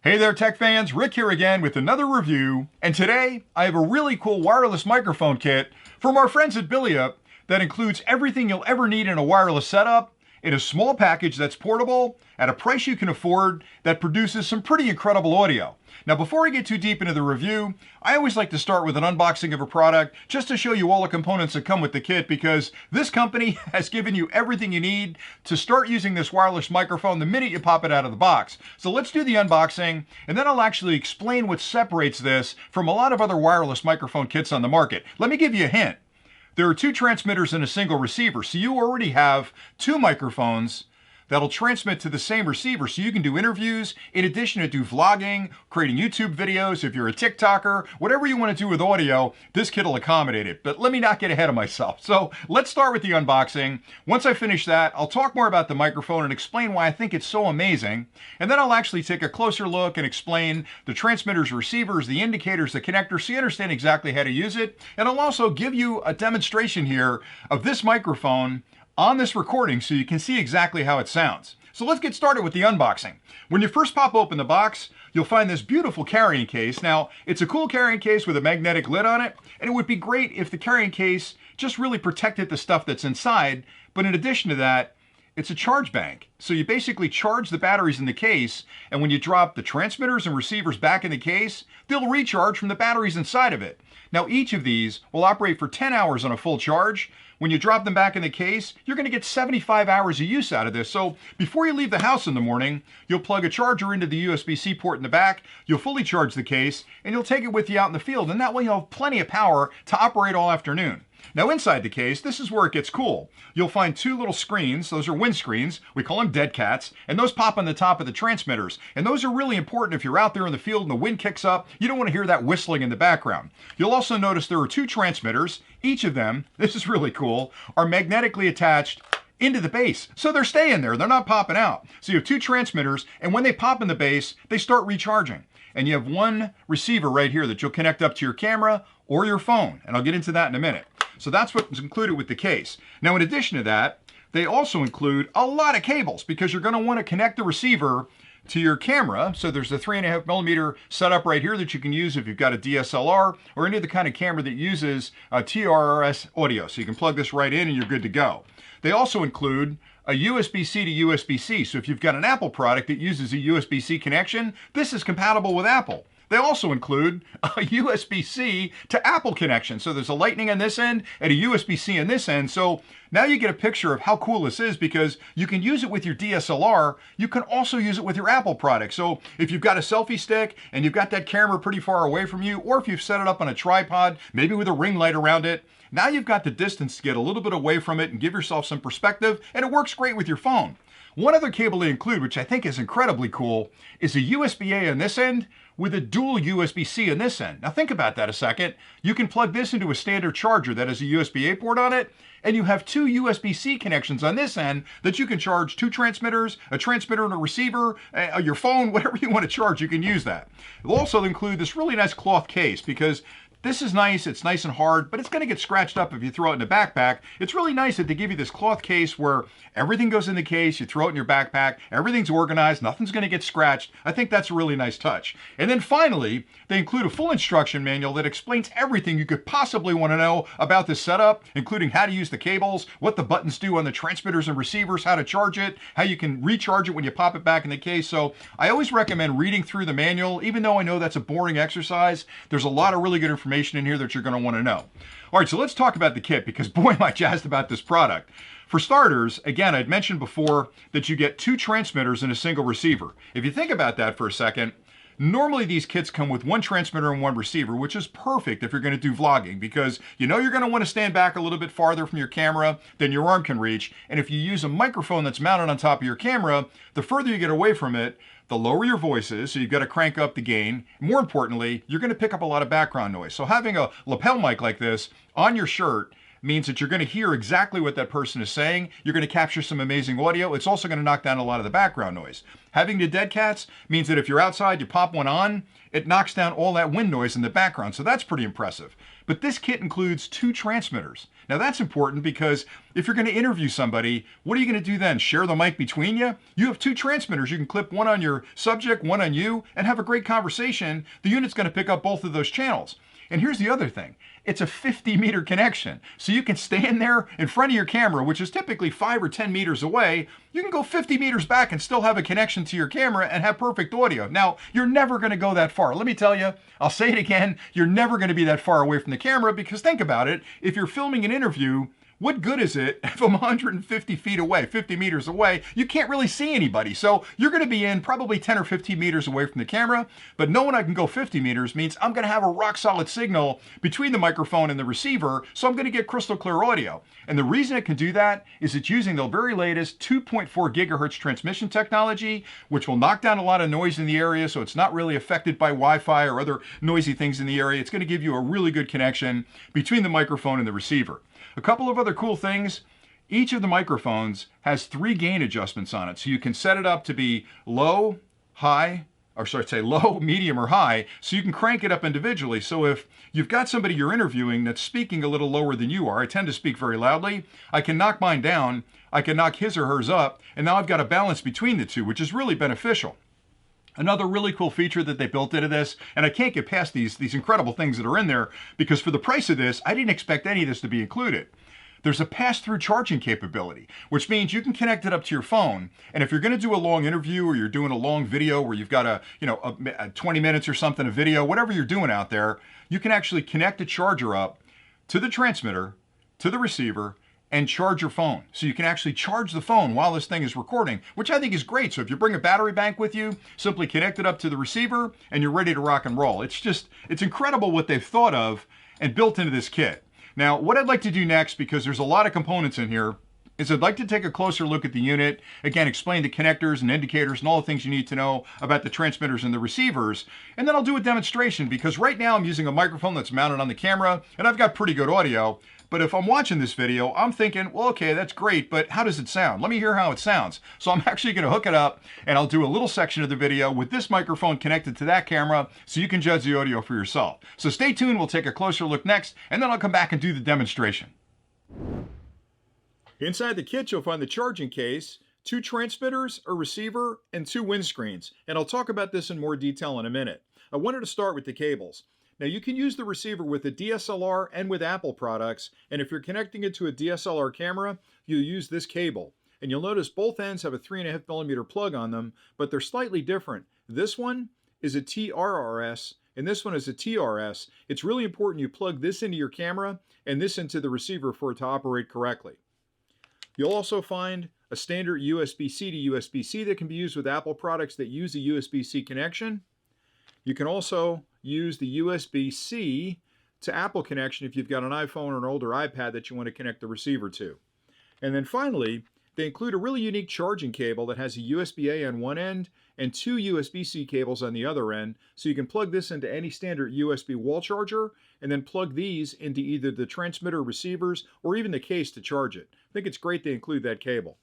Hey there tech fans, Rick here again with another review, and today I have a really cool wireless microphone kit from our friends at Biliyip that includes everything you'll ever need in a wireless setup in a small package that's portable at a price you can afford that produces some pretty incredible audio. Now before I get too deep into the review, I always like to start with an unboxing of a product just to show you all the components that come with the kit, because this company has given you everything you need to start using this wireless microphone the minute you pop it out of the box. So let's do the unboxing, and then I'll actually explain what separates this from a lot of other wireless microphone kits on the market. Let me give you a hint. There are two transmitters and a single receiver, so you already have two microphones that'll transmit to the same receiver, so you can do interviews, in addition to do vlogging, creating YouTube videos, if you're a TikToker, whatever you want to do with audio, this kit will accommodate it. But let me not get ahead of myself. So let's start with the unboxing. Once I finish that, I'll talk more about the microphone and explain why I think it's so amazing. And then I'll actually take a closer look and explain the transmitters, receivers, the indicators, the connectors, so you understand exactly how to use it. And I'll also give you a demonstration here of this microphone on this recording so you can see exactly how it sounds. So let's get started with the unboxing. When you first pop open the box, you'll find this beautiful carrying case. Now, it's a cool carrying case with a magnetic lid on it, and it would be great if the carrying case just really protected the stuff that's inside, but in addition to that, it's a charge bank. So you basically charge the batteries in the case, and when you drop the transmitters and receivers back in the case, they'll recharge from the batteries inside of it. Now, each of these will operate for 10 hours on a full charge. When you drop them back in the case, you're going to get 75 hours of use out of this. So before you leave the house in the morning, you'll plug a charger into the USB-C port in the back, you'll fully charge the case, and you'll take it with you out in the field, and that way you'll have plenty of power to operate all afternoon. Now inside the case, this is where it gets cool. You'll find two little screens. Those are wind screens. We call them dead cats, and those pop on the top of the transmitters. And those are really important if you're out there in the field and the wind kicks up. You don't want to hear that whistling in the background. You'll also notice there are two transmitters. Each of them, this is really cool, are magnetically attached into the base. So they're staying there. They're not popping out. So you have two transmitters, and when they pop in the base, they start recharging. And you have one receiver right here that you'll connect up to your camera or your phone. And I'll get into that in a minute. So that's what's included with the case. Now, in addition to that, they also include a lot of cables, because you're going to want to connect the receiver to your camera. So there's a 3.5mm setup right here that you can use if you've got a DSLR or any of the kind of camera that uses TRRS audio. So you can plug this right in and you're good to go. They also include a USB-C to USB-C. So if you've got an Apple product that uses a USB-C connection, this is compatible with Apple. They also include a USB-C to Apple connection. So there's a Lightning on this end and a USB-C on this end. So now you get a picture of how cool this is, because you can use it with your DSLR. You can also use it with your Apple product. So if you've got a selfie stick and you've got that camera pretty far away from you, or if you've set it up on a tripod, maybe with a ring light around it, now you've got the distance to get a little bit away from it and give yourself some perspective, and it works great with your phone. One other cable they include, which I think is incredibly cool, is a USB-A on this end with a dual USB-C on this end. Now think about that a second. You can plug this into a standard charger that has a USB-A port on it, and you have two USB-C connections on this end that you can charge two transmitters, a transmitter and a receiver, your phone, whatever you want to charge, you can use that. It'll also include this really nice cloth case, because this is nice, it's nice and hard, but it's going to get scratched up if you throw it in a backpack. It's really nice that they give you this cloth case where everything goes in the case, you throw it in your backpack, everything's organized, nothing's going to get scratched. I think that's a really nice touch. And then finally, they include a full instruction manual that explains everything you could possibly want to know about this setup, including how to use the cables, what the buttons do on the transmitters and receivers, how to charge it, how you can recharge it when you pop it back in the case. So I always recommend reading through the manual, even though I know that's a boring exercise. There's a lot of really good information in here that you're going to want to know. All right, so let's talk about the kit, because boy, am I jazzed about this product. For starters, again, I'd mentioned before that you get two transmitters and a single receiver. If you think about that for a second, normally these kits come with one transmitter and one receiver, which is perfect if you're going to do vlogging, because you know you're going to want to stand back a little bit farther from your camera than your arm can reach. And if you use a microphone that's mounted on top of your camera, the further you get away from it, the lower your voice is, so you've got to crank up the gain. More importantly, you're going to pick up a lot of background noise. So having a lapel mic like this on your shirt means that you're going to hear exactly what that person is saying. You're going to capture some amazing audio. It's also going to knock down a lot of the background noise. Having the dead cats means that if you're outside, you pop one on, it knocks down all that wind noise in the background. So that's pretty impressive. But this kit includes two transmitters. Now that's important because if you're going to interview somebody, what are you going to do then? Share the mic between you? You have two transmitters. You can clip one on your subject, one on you, and have a great conversation. The unit's going to pick up both of those channels. And here's the other thing. It's a 50-meter connection. So you can stand there in front of your camera, which is typically 5 or 10 meters away. You can go 50 meters back and still have a connection to your camera and have perfect audio. Now, you're never going to go that far. Let me tell you, I'll say it again, you're never going to be that far away from the camera because think about it. If you're filming an interview, what good is it if I'm 150 feet away, 50 meters away, you can't really see anybody. So you're going to be in probably 10 or 15 meters away from the camera, but knowing I can go 50 meters means I'm going to have a rock solid signal between the microphone and the receiver, so I'm going to get crystal clear audio. And the reason it can do that is it's using the very latest 2.4 gigahertz transmission technology, which will knock down a lot of noise in the area, so it's not really affected by Wi-Fi or other noisy things in the area. It's going to give you a really good connection between the microphone and the receiver. A couple of other cool things. Each of the microphones has 3 gain adjustments on it. So you can set it up to be low, high, or say low, medium, or high. So you can crank it up individually. So if you've got somebody you're interviewing that's speaking a little lower than you are, I tend to speak very loudly, I can knock mine down, I can knock his or hers up, and now I've got a balance between the two, which is really beneficial. Another really cool feature that they built into this, and I can't get past these incredible things that are in there, because for the price of this, I didn't expect any of this to be included. There's a pass-through charging capability, which means you can connect it up to your phone, and if you're going to do a long interview or you're doing a long video where you've got a 20 minutes or something of video, whatever you're doing out there, you can actually connect the charger up to the transmitter, to the receiver, and charge your phone. So you can actually charge the phone while this thing is recording, which I think is great. So if you bring a battery bank with you, simply connect it up to the receiver and you're ready to rock and roll. It's incredible what they've thought of and built into this kit. Now, what I'd like to do next, because there's a lot of components in here, is I'd like to take a closer look at the unit, again, explain the connectors and indicators and all the things you need to know about the transmitters and the receivers, and then I'll do a demonstration, because right now I'm using a microphone that's mounted on the camera, and I've got pretty good audio, but if I'm watching this video, I'm thinking, well, okay, that's great, but how does it sound? Let me hear how it sounds. So I'm actually gonna hook it up, and I'll do a little section of the video with this microphone connected to that camera, so you can judge the audio for yourself. So stay tuned, we'll take a closer look next, and then I'll come back and do the demonstration. Inside the kit, you'll find the charging case, 2 transmitters, a receiver, and 2 windscreens. And I'll talk about this in more detail in a minute. I wanted to start with the cables. Now you can use the receiver with a DSLR and with Apple products, and if you're connecting it to a DSLR camera, you'll use this cable. And you'll notice both ends have a 3.5mm plug on them, but they're slightly different. This one is a TRRS, and this one is a TRS. It's really important you plug this into your camera and this into the receiver for it to operate correctly. You'll also find a standard USB-C to USB-C that can be used with Apple products that use a USB-C connection. You can also use the USB-C to Apple connection if you've got an iPhone or an older iPad that you want to connect the receiver to. And then finally, they include a really unique charging cable that has a USB-A on one end and 2 USB-C cables on the other end, so you can plug this into any standard USB wall charger and then plug these into either the transmitter receivers or even the case to charge it. I think it's great they include that cable.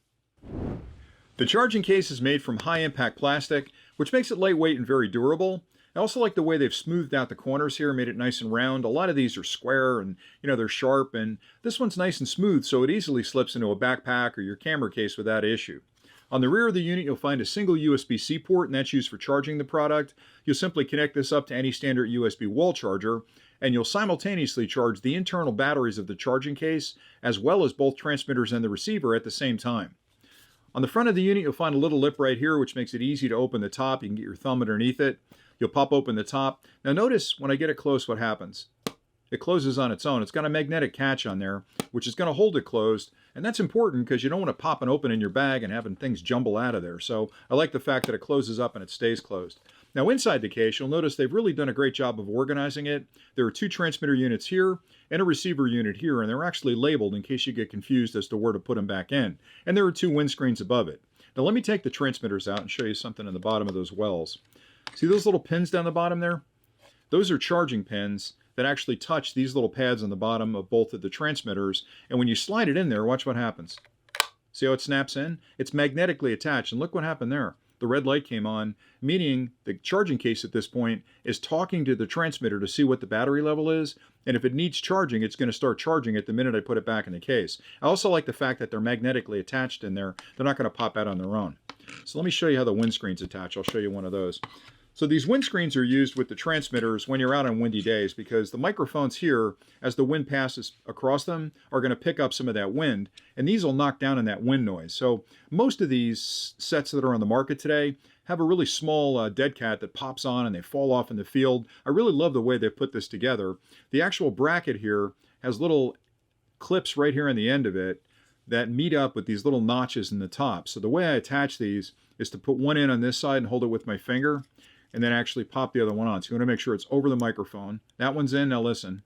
The charging case is made from high-impact plastic, which makes it lightweight and very durable. I also like the way they've smoothed out the corners here, made it nice and round. A lot of these are square and, they're sharp, and this one's nice and smooth, so it easily slips into a backpack or your camera case without issue. On the rear of the unit, you'll find a single USB-C port, and that's used for charging the product. You'll simply connect this up to any standard USB wall charger, and you'll simultaneously charge the internal batteries of the charging case, as well as both transmitters and the receiver at the same time. On the front of the unit, you'll find a little lip right here, which makes it easy to open the top. You can get your thumb underneath it. You'll pop open the top. Now notice when I get it close what happens. It closes on its own. It's got a magnetic catch on there, which is going to hold it closed. And that's important because you don't want to pop and open in your bag and having things jumble out of there. So I like the fact that it closes up and it stays closed. Now inside the case, you'll notice they've really done a great job of organizing it. There are 2 transmitter units here and a receiver unit here, and they're actually labeled in case you get confused as to where to put them back in. And there are 2 windscreens above it. Now let me take the transmitters out and show you something in the bottom of those wells. See those little pins down the bottom there? Those are charging pins that actually touch these little pads on the bottom of both of the transmitters, and when you slide it in there, watch what happens. See how it snaps in? It's magnetically attached, and look what happened there. the red light came on, meaning the charging case at this point is talking to the transmitter to see what the battery level is. And if it needs charging, it's going to start charging it the minute I put it back in the case. I also like the fact that they're magnetically attached in there. They're not going to pop out on their own. So let me show you how the windscreen's attached. I'll show you one of those. So these windscreens are used with the transmitters when you're out on windy days because the microphones here, as the wind passes across them, are going to pick up some of that wind, and these will knock down on that wind noise. So most of these sets that are on the market today have a really small dead cat that pops on and they fall off in the field. I really love the way they put this together. The actual bracket here has little clips right here on the end of it that meet up with these little notches in the top. So the way I attach these is to put one in on this side and hold it with my finger, and then actually pop the other one on. So you want to make sure it's over the microphone. That one's in. Now listen.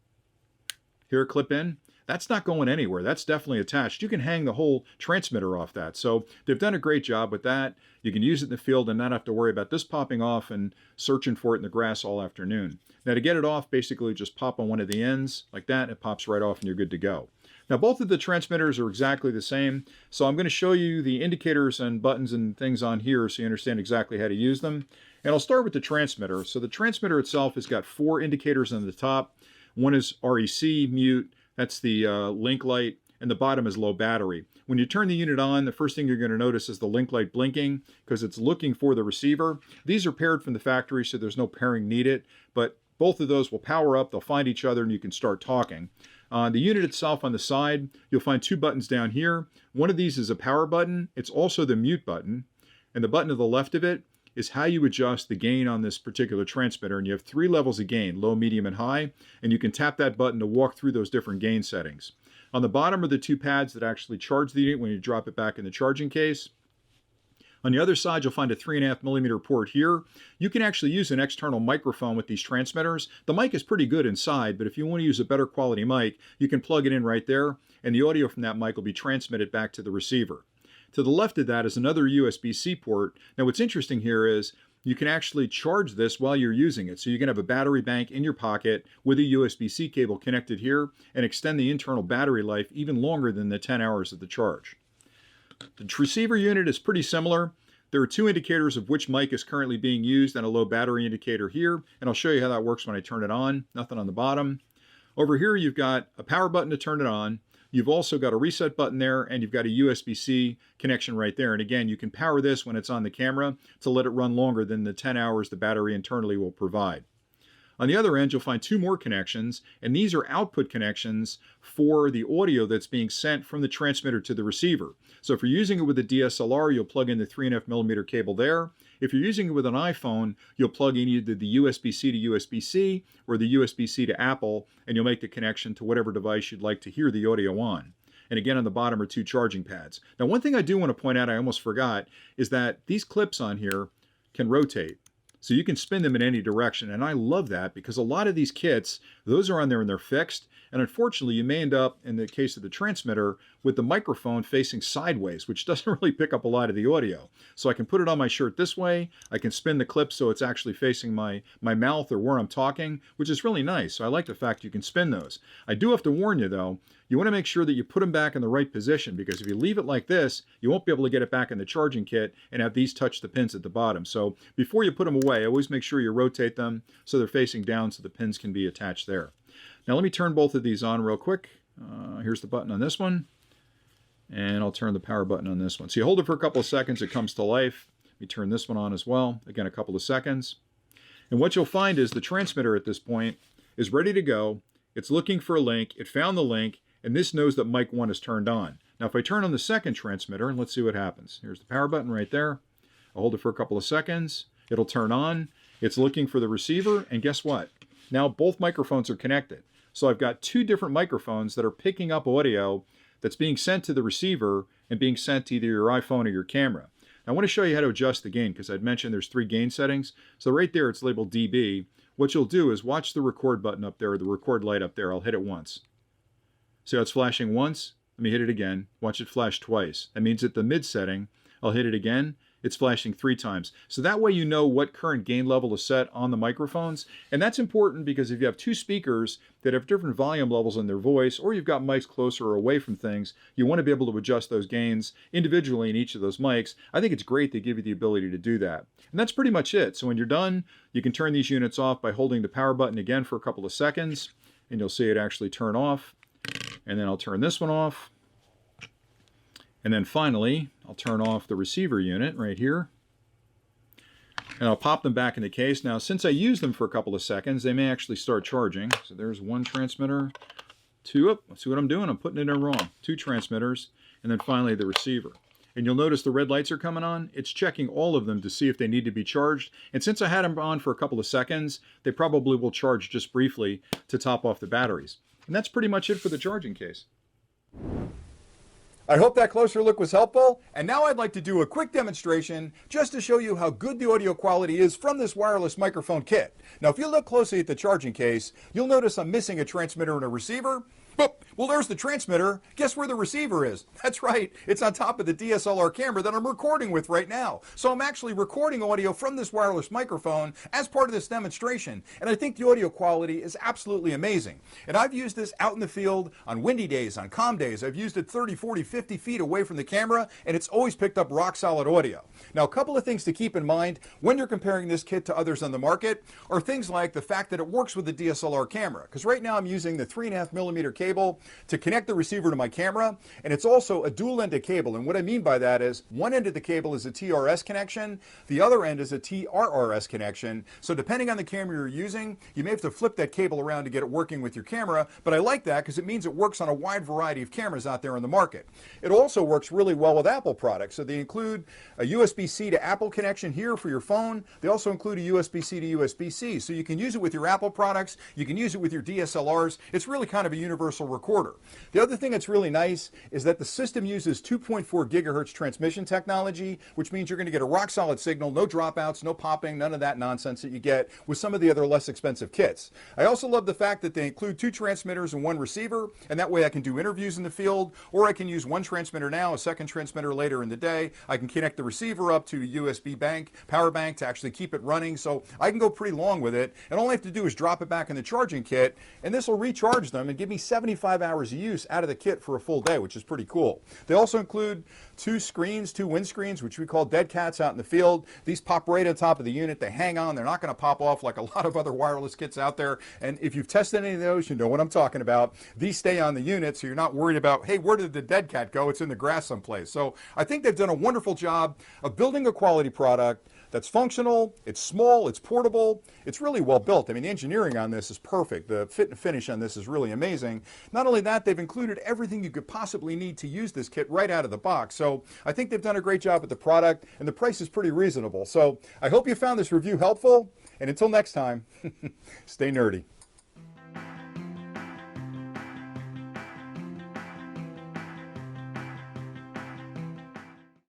Here, clip in. That's not going anywhere. That's definitely attached. You can hang the whole transmitter off that. So they've done a great job with that. You can use it in the field and not have to worry about this popping off and searching for it in the grass all afternoon. Now to get it off, basically just pop on one of the ends like that, and it pops right off and you're good to go. Now both of the transmitters are exactly the same, so I'm going to show you the indicators and buttons and things on here so you understand exactly how to use them. And I'll start with the transmitter. So the transmitter itself has got 4 indicators on the top. One is REC, mute, that's the link light, and the bottom is low battery. When you turn the unit on, the first thing you're going to notice is the link light blinking because it's looking for the receiver. These are paired from the factory, so there's no pairing needed, but both of those will power up, they'll find each other, and you can start talking. On the unit itself on the side, you'll find 2 buttons down here. One of these is a power button. It's also the mute button. And the button to the left of it is how you adjust the gain on this particular transmitter. And you have 3 levels of gain, low, medium, and high. And you can tap that button to walk through those different gain settings. On the bottom are the 2 pads that actually charge the unit when you drop it back in the charging case. On the other side, you'll find a 3.5mm port here. You can actually use an external microphone with these transmitters. The mic is pretty good inside, but if you want to use a better quality mic, you can plug it in right there, and the audio from that mic will be transmitted back to the receiver. To the left of that is another USB-C port. Now what's interesting here is you can actually charge this while you're using it. So you can have a battery bank in your pocket with a USB-C cable connected here and extend the internal battery life even longer than the 10 hours of the charge. The receiver unit is pretty similar. There are 2 indicators of which mic is currently being used and a low battery indicator here, and I'll show you how that works when I turn it on. Nothing on the bottom. Over here you've got a power button to turn it on. You've also got a reset button there, and you've got a USB-C connection right there. And again, you can power this when it's on the camera to let it run longer than the 10 hours the battery internally will provide. On the other end, you'll find 2 more connections, and these are output connections for the audio that's being sent from the transmitter to the receiver. So if you're using it with a DSLR, you'll plug in the 3.5mm cable there. If you're using it with an iPhone, you'll plug in either the USB-C to USB-C or the USB-C to Apple, and you'll make the connection to whatever device you'd like to hear the audio on. And again, on the bottom are 2 charging pads. Now, one thing I do want to point out, I almost forgot, is that these clips on here can rotate. So you can spin them in any direction, and I love that because a lot of these kits, those are on there and they're fixed, and unfortunately you may end up, in the case of the transmitter, with the microphone facing sideways, which doesn't really pick up a lot of the audio. So I can put it on my shirt this way, I can spin the clip so it's actually facing my mouth or where I'm talking, which is really nice. So I like the fact you can spin those. I do have to warn you though, you want to make sure that you put them back in the right position because if you leave it like this, you won't be able to get it back in the charging kit and have these touch the pins at the bottom. So before you put them away, always make sure you rotate them so they're facing down so the pins can be attached there. Now let me turn both of these on real quick. Here's the button on this one, and I'll turn the power button on this one. So you hold it for a couple of seconds, it comes to life. Let me turn this one on as well. Again, a couple of seconds. And what you'll find is the transmitter at this point is ready to go. It's looking for a link. It found the link, and this knows that mic 1 is turned on. Now if I turn on the second transmitter, let's see what happens. Here's the power button right there. I'll hold it for a couple of seconds. It'll turn on. It's looking for the receiver, and guess what? Now both microphones are connected. So I've got 2 different microphones that are picking up audio that's being sent to the receiver and being sent to either your iPhone or your camera. Now, I want to show you how to adjust the gain because I'd mentioned there's 3 gain settings. So right there it's labeled dB. What you'll do is watch the record button up there, or the record light up there. I'll hit it once. See how it's flashing once? Let me hit it again. Watch it flash twice. That means at the mid setting, I'll hit it again, it's flashing 3 times. So that way you know what current gain level is set on the microphones. And that's important because if you have 2 speakers that have different volume levels in their voice, or you've got mics closer or away from things, you want to be able to adjust those gains individually in each of those mics. I think it's great they give you the ability to do that. And that's pretty much it. So when you're done, you can turn these units off by holding the power button again for a couple of seconds, and you'll see it actually turn off. And then I'll turn this one off. And then finally, I'll turn off the receiver unit right here. And I'll pop them back in the case. Now, since I use them for a couple of seconds, they may actually start charging. So there's 1 transmitter, 2, let's see what I'm doing. I'm putting it in wrong. 2 transmitters, and then finally the receiver. And you'll notice the red lights are coming on. It's checking all of them to see if they need to be charged. And since I had them on for a couple of seconds, they probably will charge just briefly to top off the batteries. And that's pretty much it for the charging case. I hope that closer look was helpful, and now I'd like to do a quick demonstration just to show you how good the audio quality is from this wireless microphone kit. Now, if you look closely at the charging case, you'll notice I'm missing a transmitter and a receiver. Well, there's the transmitter. Guess where the receiver is? That's right, it's on top of the DSLR camera that I'm recording with right now. So I'm actually recording audio from this wireless microphone as part of this demonstration, and I think the audio quality is absolutely amazing. And I've used this out in the field on windy days, on calm days. I've used it 30, 40, 50 feet away from the camera, and it's always picked up rock solid audio. Now, a couple of things to keep in mind when you're comparing this kit to others on the market are things like the fact that it works with the DSLR camera, because right now I'm using the 3.5mm cable to connect the receiver to my camera, and it's also a dual-ended cable. And what I mean by that is one end of the cable is a TRS connection, the other end is a TRRS connection. So depending on the camera you're using, you may have to flip that cable around to get it working with your camera, but I like that because it means it works on a wide variety of cameras out there in the market. It also works really well with Apple products. So they include a USB-C to Apple connection here for your phone. They also include a USB-C to USB-C. So you can use it with your Apple products, you can use it with your DSLRs. It's really kind of a universal recorder. The other thing that's really nice is that the system uses 2.4 gigahertz transmission technology, which means you're going to get a rock solid signal, no dropouts, no popping, none of that nonsense that you get with some of the other less expensive kits. I also love the fact that they include 2 transmitters and 1 receiver, and that way I can do interviews in the field, or I can use 1 transmitter now, a second transmitter later in the day. I can connect the receiver up to a USB power bank to actually keep it running, so I can go pretty long with it, and all I have to do is drop it back in the charging kit, and this will recharge them and give me 75 hours of use out of the kit for a full day, which is pretty cool. They also include 2 screens, 2 windscreens, which we call dead cats out in the field. These pop right on top of the unit. They hang on. They're not going to pop off like a lot of other wireless kits out there. And if you've tested any of those, you know what I'm talking about. These stay on the unit, so you're not worried about, hey, where did the dead cat go? It's in the grass someplace. So I think they've done a wonderful job of building a quality product that's functional, it's small, it's portable, it's really well built. I mean, the engineering on this is perfect. The fit and finish on this is really amazing. Not only that, they've included everything you could possibly need to use this kit right out of the box. So I think they've done a great job with the product, and the price is pretty reasonable. So I hope you found this review helpful, and until next time, stay nerdy.